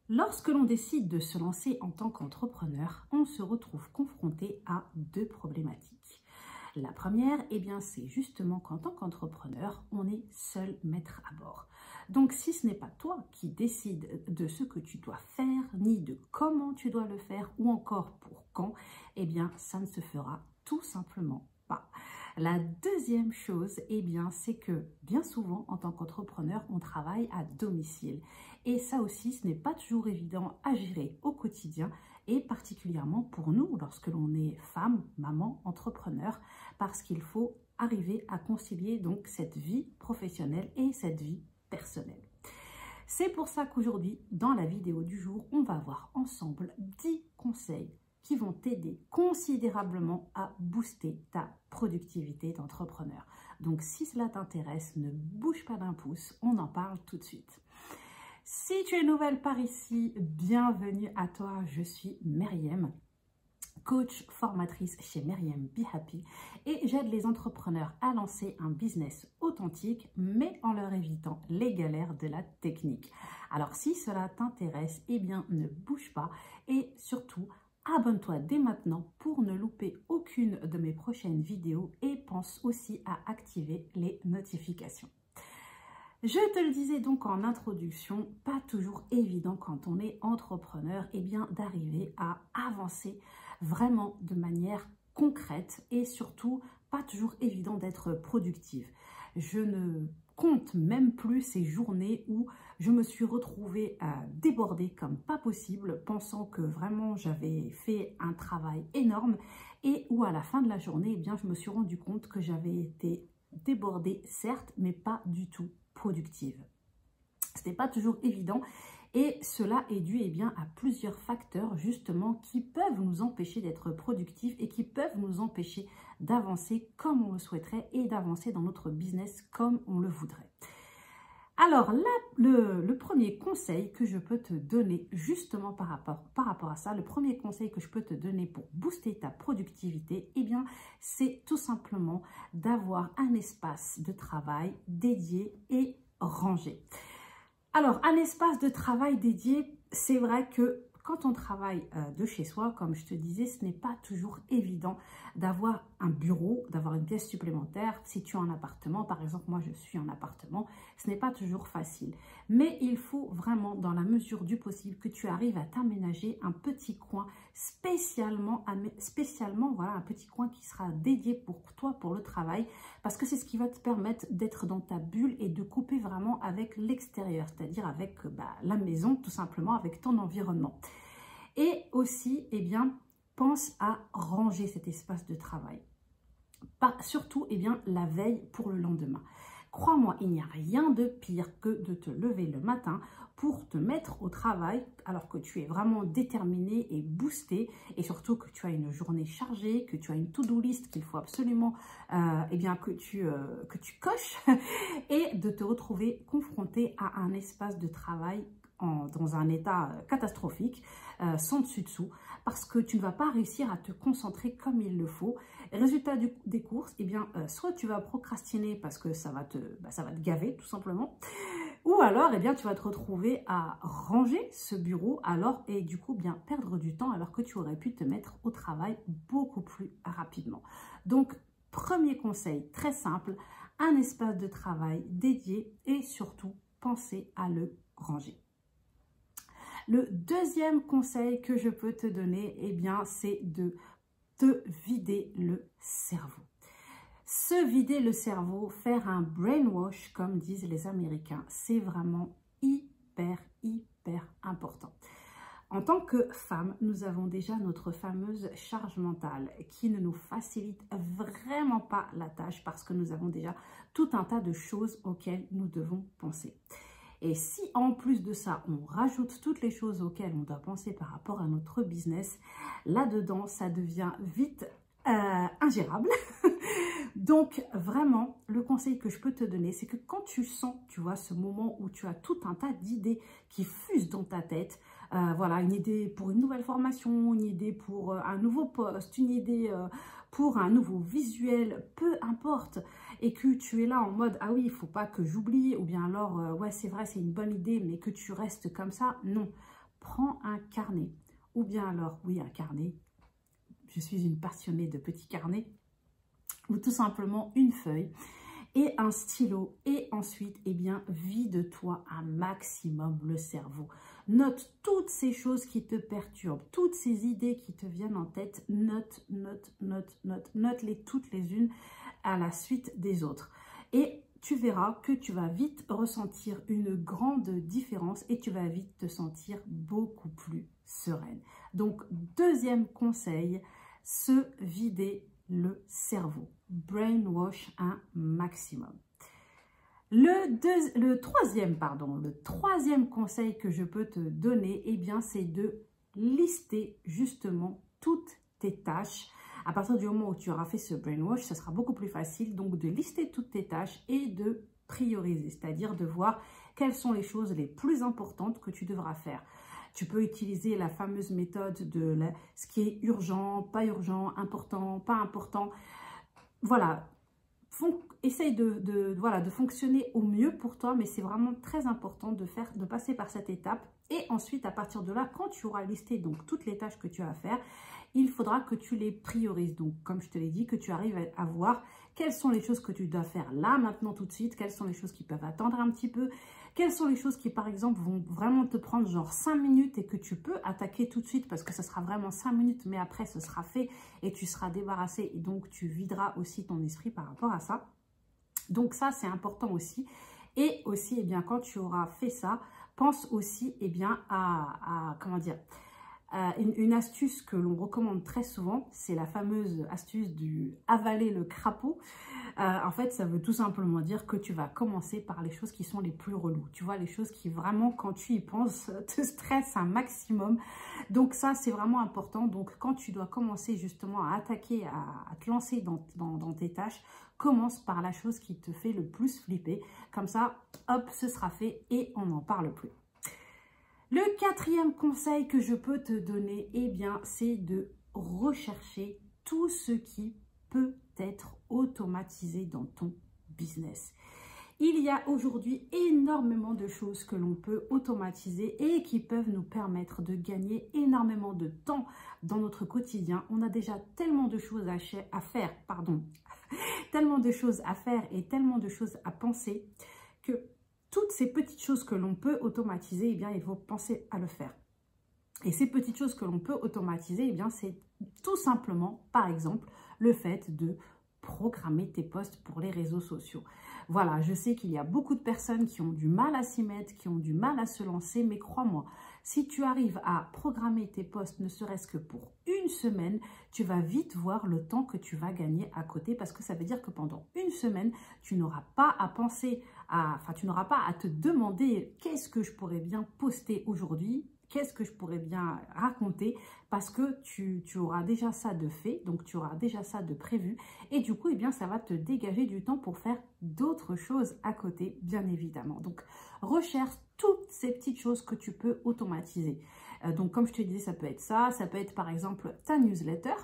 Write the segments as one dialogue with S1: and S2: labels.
S1: Lorsque l'on décide de se lancer en tant qu'entrepreneur, on se retrouve confronté à deux problématiques. La première, eh bien, c'est justement qu'en tant qu'entrepreneur, on est seul maître à bord. Donc, si ce n'est pas toi qui décides de ce que tu dois faire, ni de comment tu dois le faire, ou encore pour quand, eh bien, ça ne se fera tout simplement pas. La deuxième chose, eh bien, c'est que bien souvent, en tant qu'entrepreneur, on travaille à domicile. Et ça aussi, ce n'est pas toujours évident à gérer au quotidien, et particulièrement pour nous, lorsque l'on est femme, maman, entrepreneur, parce qu'il faut arriver à concilier donc cette vie professionnelle et cette vie personnelle. C'est pour ça qu'aujourd'hui, dans la vidéo du jour, on va voir ensemble 10 conseils qui vont t'aider considérablement à booster ta productivité d'entrepreneur. Donc, si cela t'intéresse, ne bouge pas d'un pouce, on en parle tout de suite. Si tu es nouvelle par ici, bienvenue à toi, je suis Myriam, coach formatrice chez Myriam Be Happy et j'aide les entrepreneurs à lancer un business authentique mais en leur évitant les galères de la technique. Alors si cela t'intéresse, eh bien ne bouge pas et surtout abonne-toi dès maintenant pour ne louper aucune de mes prochaines vidéos et pense aussi à activer les notifications. Je te le disais donc en introduction, pas toujours évident quand on est entrepreneur, eh bien d'arriver à avancer vraiment de manière concrète et surtout pas toujours évident d'être productive. Je ne compte même plus ces journées où je me suis retrouvée débordée comme pas possible, pensant que vraiment j'avais fait un travail énorme et où à la fin de la journée, eh bien, je me suis rendu compte que j'avais été débordée, certes, mais pas du tout productive. Ce n'est pas toujours évident et cela est dû bien, à plusieurs facteurs justement qui peuvent nous empêcher d'être productifs et qui peuvent nous empêcher d'avancer comme on le souhaiterait et d'avancer dans notre business comme on le voudrait. Alors là, le premier conseil que je peux te donner justement par rapport à ça, le premier conseil que je peux te donner pour booster ta productivité, eh bien, c'est tout simplement d'avoir un espace de travail dédié et rangé. Alors, un espace de travail dédié, c'est vrai que quand on travaille de chez soi, comme je te disais, ce n'est pas toujours évident d'avoir un bureau, d'avoir une pièce supplémentaire. Si tu es en appartement, par exemple, moi je suis en appartement, ce n'est pas toujours facile. Mais il faut vraiment, dans la mesure du possible, que tu arrives à t'aménager un petit coin spécialement, voilà, un petit coin qui sera dédié pour toi, pour le travail, parce que c'est ce qui va te permettre d'être dans ta bulle et de couper vraiment avec l'extérieur, c'est-à-dire avec la maison, tout simplement, avec ton environnement. Et aussi, eh bien, pense à ranger cet espace de travail. Surtout, eh bien, la veille pour le lendemain. Crois-moi, il n'y a rien de pire que de te lever le matin pour te mettre au travail alors que tu es vraiment déterminé et boosté et surtout que tu as une journée chargée, que tu as une to-do list qu'il faut absolument eh bien, que tu coches et de te retrouver confronté à un espace de travail dans un état catastrophique, sans dessus-dessous, parce que tu ne vas pas réussir à te concentrer comme il le faut. Résultat des courses, eh bien, soit tu vas procrastiner parce que ça va te gaver tout simplement, ou alors eh bien, tu vas te retrouver à ranger ce bureau et du coup bien perdre du temps alors que tu aurais pu te mettre au travail beaucoup plus rapidement. Donc, premier conseil très simple, un espace de travail dédié et surtout, pensez à le ranger. Le deuxième conseil que je peux te donner, eh bien, c'est de te vider le cerveau. Se vider le cerveau, faire un brainwash, comme disent les Américains, c'est vraiment hyper important. En tant que femme, nous avons déjà notre fameuse charge mentale qui ne nous facilite vraiment pas la tâche parce que nous avons déjà tout un tas de choses auxquelles nous devons penser. Et si en plus de ça, on rajoute toutes les choses auxquelles on doit penser par rapport à notre business, là-dedans, ça devient vite ingérable. Donc, vraiment, le conseil que je peux te donner, c'est que quand tu sens, tu vois, ce moment où tu as tout un tas d'idées qui fusent dans ta tête, voilà, une idée pour une nouvelle formation, une idée pour un nouveau poste, une idée pour un nouveau visuel, peu importe, et que tu es là en mode « Ah oui, il ne faut pas que j'oublie » ou bien alors « Ouais, c'est vrai, c'est une bonne idée, mais que tu restes comme ça », non. prends un carnet. Ou bien alors, oui, un carnet. Je suis une passionnée de petits carnets. Ou tout simplement une feuille et un stylo. Et ensuite, eh bien, vide-toi un maximum le cerveau. Note toutes ces choses qui te perturbent, toutes ces idées qui te viennent en tête. Note-les toutes les unes à la suite des autres. Et tu verras que tu vas vite ressentir une grande différence et tu vas vite te sentir beaucoup plus sereine. Donc, deuxième conseil, se vider le cerveau. Brainwash un maximum. Le troisième conseil que je peux te donner, eh bien, c'est de lister justement toutes tes tâches. À partir du moment où tu auras fait ce brainwash, ça sera beaucoup plus facile donc de lister toutes tes tâches et de prioriser, c'est-à-dire de voir quelles sont les choses les plus importantes que tu devras faire. Tu peux utiliser la fameuse méthode de ce qui est urgent, pas urgent, important, pas important. Voilà, essaye de fonctionner au mieux pour toi, mais c'est vraiment très important de passer par cette étape. Et ensuite, à partir de là, quand tu auras listé donc toutes les tâches que tu as à faire, il faudra que tu les priorises. Donc, comme je te l'ai dit, que tu arrives à voir quelles sont les choses que tu dois faire là, maintenant, tout de suite, quelles sont les choses qui peuvent attendre un petit peu, quelles sont les choses qui, par exemple, vont vraiment te prendre genre 5 minutes et que tu peux attaquer tout de suite parce que ce sera vraiment 5 minutes, mais après, ce sera fait et tu seras débarrassé et donc tu videras aussi ton esprit par rapport à ça. Donc ça, c'est important aussi. Et aussi, eh bien, quand tu auras fait ça, pense aussi eh bien, comment dire, une astuce que l'on recommande très souvent, c'est la fameuse astuce du avaler le crapaud. En fait, ça veut tout simplement dire que tu vas commencer par les choses qui sont les plus reloues. Tu vois, les choses qui vraiment, quand tu y penses, te stressent un maximum. Donc ça, c'est vraiment important. Donc quand tu dois commencer justement à attaquer, à te lancer dans tes tâches, commence par la chose qui te fait le plus flipper. Comme ça, hop, ce sera fait et on n'en parle plus. Le quatrième conseil que je peux te donner, eh bien, c'est de rechercher tout ce qui peut être automatisé dans ton business. Il y a aujourd'hui énormément de choses que l'on peut automatiser et qui peuvent nous permettre de gagner énormément de temps dans notre quotidien. On a déjà tellement de choses à faire, tellement de choses à faire et tellement de choses à penser que toutes ces petites choses que l'on peut automatiser, eh bien, il faut penser à le faire. Et ces petites choses que l'on peut automatiser, eh bien, c'est tout simplement, par exemple, le fait de programmer tes posts pour les réseaux sociaux. Voilà, je sais qu'il y a beaucoup de personnes qui ont du mal à s'y mettre, qui ont du mal à se lancer, mais crois-moi, si tu arrives à programmer tes posts, ne serait-ce que pour une semaine, tu vas vite voir le temps que tu vas gagner à côté parce que ça veut dire que pendant une semaine, tu n'auras pas à penser tu n'auras pas à te demander qu'est-ce que je pourrais bien poster aujourd'hui, qu'est-ce que je pourrais bien raconter parce que tu auras déjà ça de fait, donc tu auras déjà ça de prévu et du coup, eh bien, ça va te dégager du temps pour faire d'autres choses à côté, bien évidemment. Donc, recherche toutes ces petites choses que tu peux automatiser. Donc, comme je te disais, ça peut être ça peut être par exemple ta newsletter.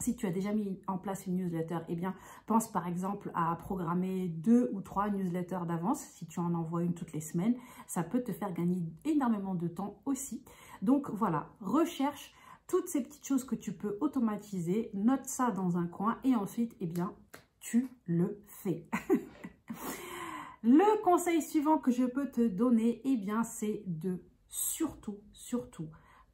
S1: Si tu as déjà mis en place une newsletter, eh bien, pense par exemple à programmer 2 ou 3 newsletters d'avance. Si tu en envoies une toutes les semaines, ça peut te faire gagner énormément de temps aussi. Donc voilà, recherche toutes ces petites choses que tu peux automatiser, note ça dans un coin et ensuite, eh bien, tu le fais. Le conseil suivant que je peux te donner, eh bien, c'est de surtout,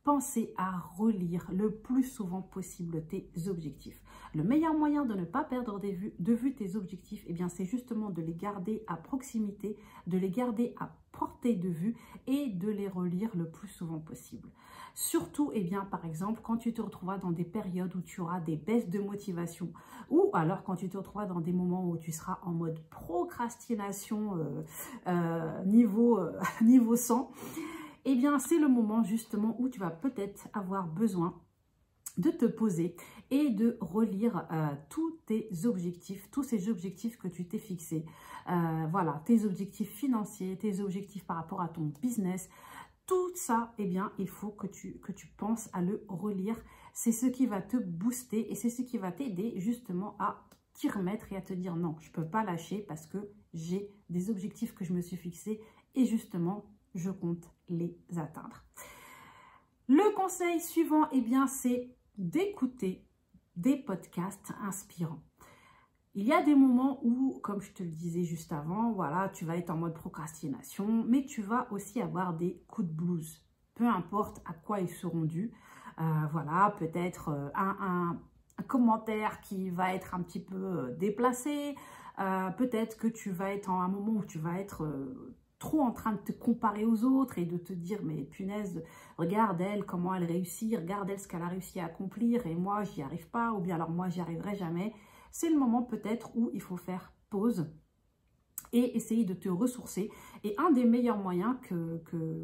S1: pensez à relire le plus souvent possible tes objectifs. Le meilleur moyen de ne pas perdre de vue tes objectifs, eh bien, c'est justement de les garder à proximité, de les garder à portée de vue et de les relire le plus souvent possible. Surtout, eh bien, par exemple, quand tu te retrouveras dans des périodes où tu auras des baisses de motivation ou alors quand tu te retrouveras dans des moments où tu seras en mode procrastination niveau 100, eh bien, c'est le moment justement où tu vas peut-être avoir besoin de te poser et de relire tous tes objectifs, tous ces objectifs que tu t'es fixés. Voilà, tes objectifs financiers, tes objectifs par rapport à ton business. Tout ça, eh bien, il faut que tu penses à le relire. C'est ce qui va te booster et c'est ce qui va t'aider justement à t'y remettre et à te dire non, je ne peux pas lâcher parce que j'ai des objectifs que je me suis fixés et justement, je compte les atteindre. Le conseil suivant, eh bien, c'est d'écouter des podcasts inspirants. Il y a des moments où, comme je te le disais juste avant, voilà, tu vas être en mode procrastination, mais tu vas aussi avoir des coups de blues. Peu importe à quoi ils seront dus. Voilà, peut-être un commentaire qui va être un petit peu déplacé. Peut-être que tu vas être en un moment où tu vas être trop en train de te comparer aux autres et de te dire, mais punaise, regarde elle, comment elle réussit, regarde elle ce qu'elle a réussi à accomplir et moi, j'y arrive pas, ou bien alors moi, j'y arriverai jamais. C'est le moment peut-être où il faut faire pause et essayer de te ressourcer. Et un des meilleurs moyens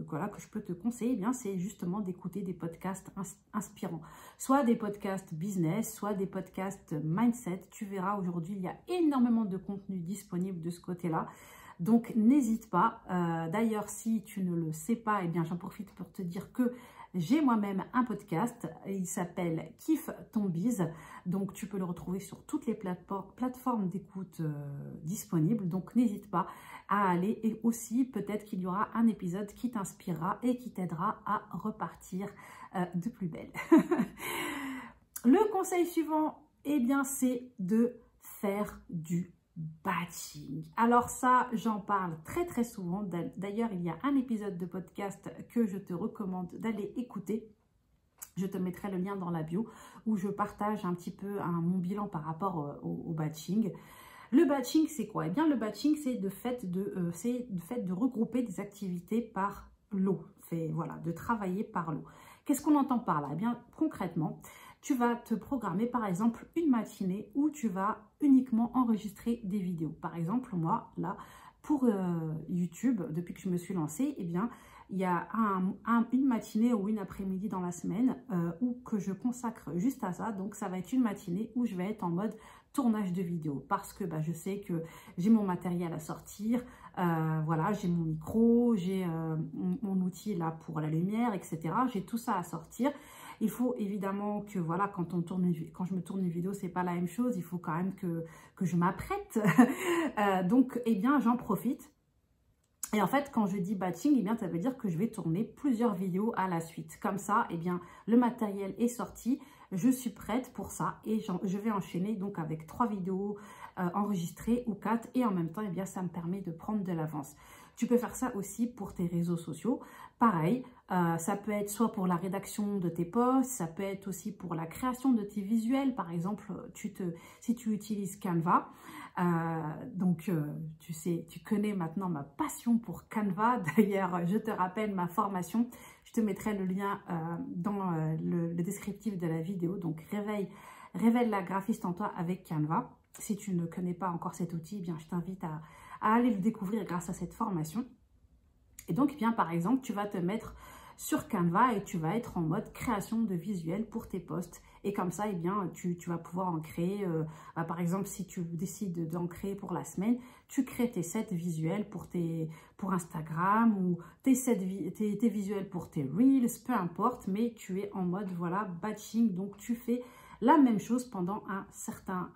S1: voilà, que je peux te conseiller, eh bien, c'est justement d'écouter des podcasts inspirants. Soit des podcasts business, soit des podcasts mindset. Tu verras, aujourd'hui, il y a énormément de contenu disponible de ce côté-là. Donc, n'hésite pas. D'ailleurs, si tu ne le sais pas, eh bien, j'en profite pour te dire que j'ai moi-même un podcast. Il s'appelle Kiffe ton bise. Donc, tu peux le retrouver sur toutes les plateformes d'écoute disponibles. Donc, n'hésite pas à aller. Et aussi, peut-être qu'il y aura un épisode qui t'inspirera et qui t'aidera à repartir de plus belle. Le conseil suivant, eh bien, c'est de faire du batching. Alors ça, j'en parle très très souvent. D'ailleurs, il y a un épisode de podcast que je te recommande d'aller écouter. Je te mettrai le lien dans la bio où je partage un petit peu mon bilan par rapport au batching. Le batching, c'est quoi? Eh bien, le batching, c'est le fait de regrouper des activités par lot. Voilà, de travailler par lot. Qu'est-ce qu'on entend par là? Eh bien, concrètement, tu vas te programmer par exemple une matinée où tu vas uniquement enregistrer des vidéos. Par exemple, moi, là, pour YouTube, depuis que je me suis lancée, eh bien, il y a une matinée ou une après-midi dans la semaine où que je consacre juste à ça. Donc, ça va être une matinée où je vais être en mode tournage de vidéos parce que je sais que j'ai mon matériel à sortir. Voilà, j'ai mon micro, j'ai mon outil là pour la lumière, etc. J'ai tout ça à sortir. Il faut évidemment que, voilà, quand je me tourne une vidéo, c'est pas la même chose. Il faut quand même que je m'apprête. Donc, eh bien, j'en profite. Et en fait, quand je dis batching, eh bien, ça veut dire que je vais tourner plusieurs vidéos à la suite. Comme ça, eh bien, le matériel est sorti. Je suis prête pour ça et je vais enchaîner donc avec 3 vidéos enregistrées ou 4. Et en même temps, eh bien, ça me permet de prendre de l'avance. Tu peux faire ça aussi pour tes réseaux sociaux. Pareil, ça peut être soit pour la rédaction de tes posts, ça peut être aussi pour la création de tes visuels. Par exemple, si tu utilises Canva, tu sais, tu connais maintenant ma passion pour Canva. D'ailleurs, je te rappelle ma formation. Je te mettrai le lien dans le descriptif de la vidéo. Donc, révèle la graphiste en toi avec Canva. Si tu ne connais pas encore cet outil, eh bien, je t'invite à aller le découvrir grâce à cette formation. Et donc, eh bien, par exemple, tu vas te mettre sur Canva et tu vas être en mode création de visuels pour tes posts. Et comme ça, eh bien, tu vas pouvoir en créer, par exemple, si tu décides d'en créer pour la semaine, tu crées tes 7 visuels pour Instagram ou tes visuels pour tes Reels, peu importe, mais tu es en mode, voilà, batching. Donc, tu fais la même chose pendant un certain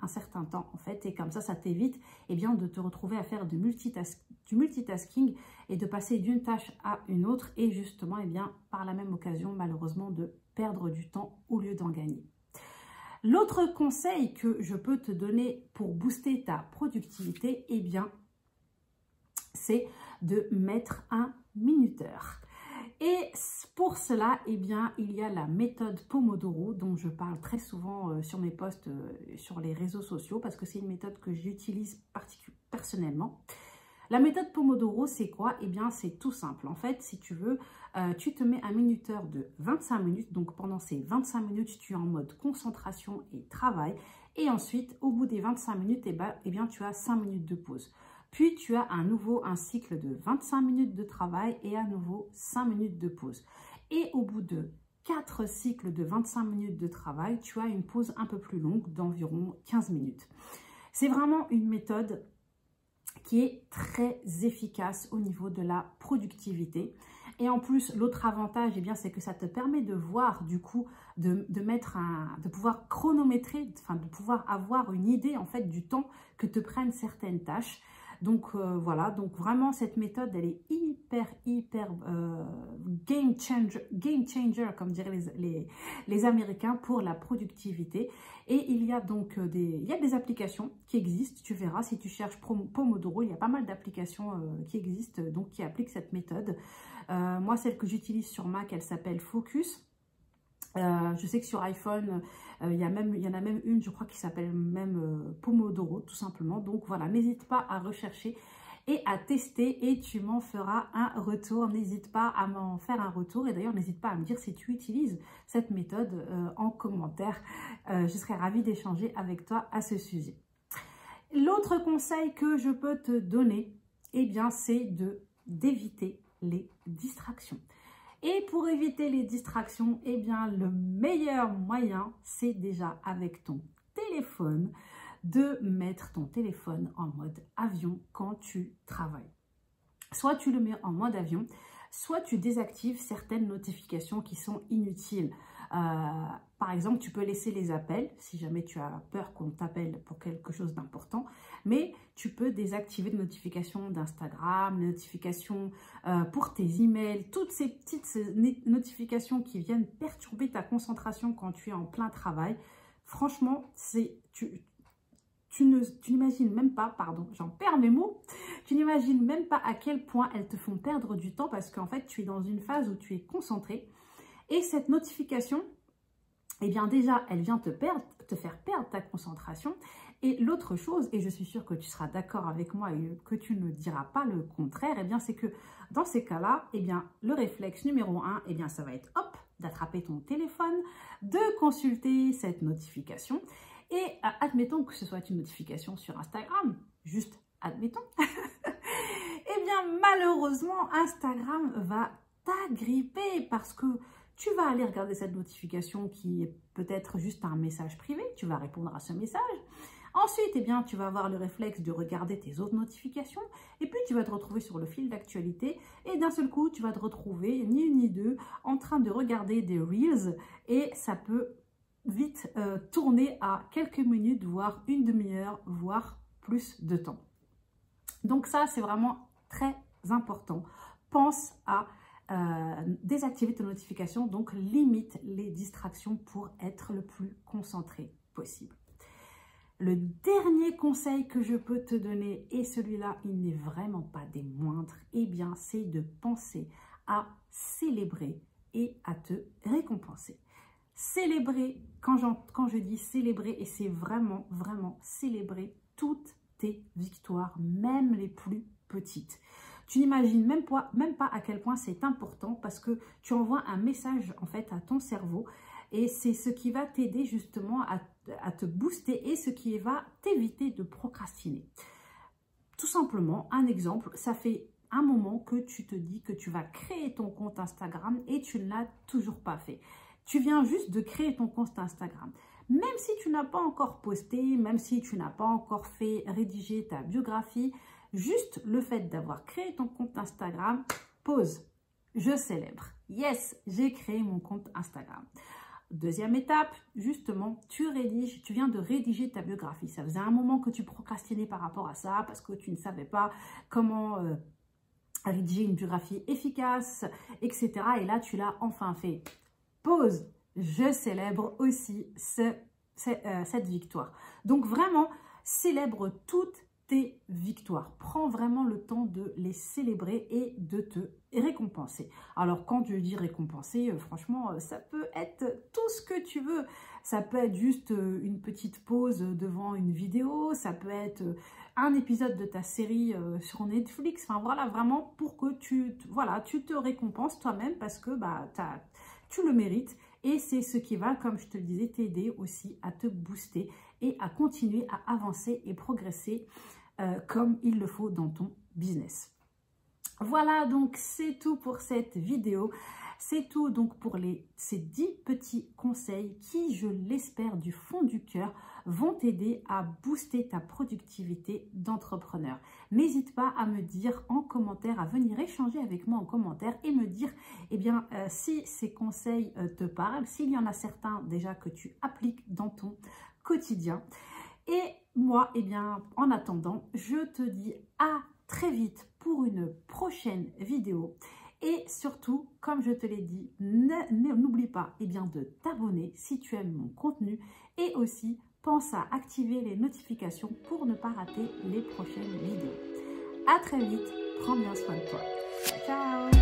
S1: temps, en fait. Et comme ça t'évite, eh bien, de te retrouver à faire du multitasking et de passer d'une tâche à une autre et justement, eh bien, par la même occasion, malheureusement, de perdre du temps au lieu d'en gagner. L'autre conseil que je peux te donner pour booster ta productivité, eh bien, c'est de mettre un minuteur. Et pour cela, eh bien, il y a la méthode Pomodoro dont je parle très souvent sur mes posts sur les réseaux sociaux parce que c'est une méthode que j'utilise personnellement. La méthode Pomodoro, c'est quoi? Eh bien, c'est tout simple. En fait, si tu veux, tu te mets un minuteur de 25 minutes. Donc, pendant ces 25 minutes, tu es en mode concentration et travail. Et ensuite, au bout des 25 minutes, eh bien, tu as 5 minutes de pause. Puis, tu as un cycle de 25 minutes de travail et à nouveau 5 minutes de pause. Et au bout de 4 cycles de 25 minutes de travail, tu as une pause un peu plus longue d'environ 15 minutes. C'est vraiment une méthode qui est très efficace au niveau de la productivité. Et en plus, l'autre avantage, eh bien, c'est que ça te permet de voir, du coup, de pouvoir chronométrer, enfin, de pouvoir avoir une idée, en fait, du temps que te prennent certaines tâches. Donc voilà, donc vraiment cette méthode, elle est hyper game changer, comme diraient les Américains, pour la productivité. Et il y a donc des applications qui existent, tu verras, si tu cherches Pomodoro, il y a pas mal d'applications qui existent, donc qui appliquent cette méthode. Moi, celle que j'utilise sur Mac, elle s'appelle Focus. Je sais que sur iPhone, il y en a même une, je crois, qui s'appelle même Pomodoro, tout simplement. Donc voilà, n'hésite pas à rechercher et à tester et tu m'en feras un retour. N'hésite pas à m'en faire un retour et d'ailleurs, n'hésite pas à me dire si tu utilises cette méthode en commentaire. Je serais ravie d'échanger avec toi à ce sujet. L'autre conseil que je peux te donner, eh bien, c'est d'éviter les distractions. Et pour éviter les distractions, eh bien, le meilleur moyen, c'est déjà avec ton téléphone, de mettre ton téléphone en mode avion quand tu travailles. Soit tu le mets en mode avion, soit tu désactives certaines notifications qui sont inutiles. Par exemple, tu peux laisser les appels si jamais tu as peur qu'on t'appelle pour quelque chose d'important, mais tu peux désactiver les notifications d'Instagram, les notifications pour tes emails, toutes ces petites notifications qui viennent perturber ta concentration quand tu es en plein travail. Franchement, tu n'imagines même pas, pardon, j'en perds mes mots, tu n'imagines même pas à quel point elles te font perdre du temps parce qu'en fait, tu es dans une phase où tu es concentré. Et cette notification, eh bien déjà, elle vient te faire perdre ta concentration. Et l'autre chose, et je suis sûre que tu seras d'accord avec moi et que tu ne diras pas le contraire, eh bien c'est que dans ces cas-là, eh bien le réflexe numéro 1, eh bien ça va être hop, d'attraper ton téléphone, de consulter cette notification. Et admettons que ce soit une notification sur Instagram, juste admettons, eh bien malheureusement, Instagram va t'agripper parce que tu vas aller regarder cette notification qui est peut-être juste un message privé, tu vas répondre à ce message. Ensuite, eh bien, tu vas avoir le réflexe de regarder tes autres notifications et puis tu vas te retrouver sur le fil d'actualité et d'un seul coup, tu vas te retrouver, ni une ni deux, en train de regarder des Reels et ça peut vite tourner à quelques minutes, voire une demi-heure, voire plus de temps. Donc ça, c'est vraiment très important. Pense à désactiver tes notifications, donc limite les distractions pour être le plus concentré possible. Le dernier conseil que je peux te donner, et celui-là, il n'est vraiment pas des moindres, eh bien, c'est de penser à célébrer et à te récompenser. Célébrer, quand je dis célébrer, et c'est vraiment célébrer toutes tes victoires, même les plus petites. Tu n'imagines même pas à quel point c'est important parce que tu envoies un message en fait à ton cerveau et c'est ce qui va t'aider justement à te booster et ce qui va t'éviter de procrastiner. Tout simplement, un exemple, ça fait un moment que tu te dis que tu vas créer ton compte Instagram et tu ne l'as toujours pas fait. Tu viens juste de créer ton compte Instagram. Même si tu n'as pas encore posté, même si tu n'as pas encore fait rédiger ta biographie, juste le fait d'avoir créé ton compte Instagram, pause, je célèbre. Yes, j'ai créé mon compte Instagram. Deuxième étape, justement, tu viens de rédiger ta biographie. Ça faisait un moment que tu procrastinais par rapport à ça parce que tu ne savais pas comment rédiger une biographie efficace, etc. Et là, tu l'as enfin fait. Pause, je célèbre aussi cette victoire. Donc vraiment, célèbre toutes tes victoires. Prends vraiment le temps de les célébrer et de te récompenser. Alors quand je dis récompenser, franchement, ça peut être tout ce que tu veux. Ça peut être juste une petite pause devant une vidéo, ça peut être un épisode de ta série sur Netflix. Enfin voilà, vraiment pour que tu te récompenses toi-même parce que bah, tu le mérites. Et c'est ce qui va, comme je te le disais, t'aider aussi à te booster et à continuer à avancer et progresser comme il le faut dans ton business. Voilà, donc c'est tout pour cette vidéo. C'est tout donc pour ces 10 petits conseils qui, je l'espère du fond du cœur, vont t'aider à booster ta productivité d'entrepreneur. N'hésite pas à me dire en commentaire, à venir échanger avec moi en commentaire et me dire eh bien, si ces conseils te parlent, s'il y en a certains déjà que tu appliques dans ton quotidien. Et moi, eh bien, en attendant, je te dis à très vite pour une prochaine vidéo. Et surtout, comme je te l'ai dit, n'oublie pas eh bien, de t'abonner si tu aimes mon contenu. Et aussi, pense à activer les notifications pour ne pas rater les prochaines vidéos. À très vite, prends bien soin de toi. Ciao!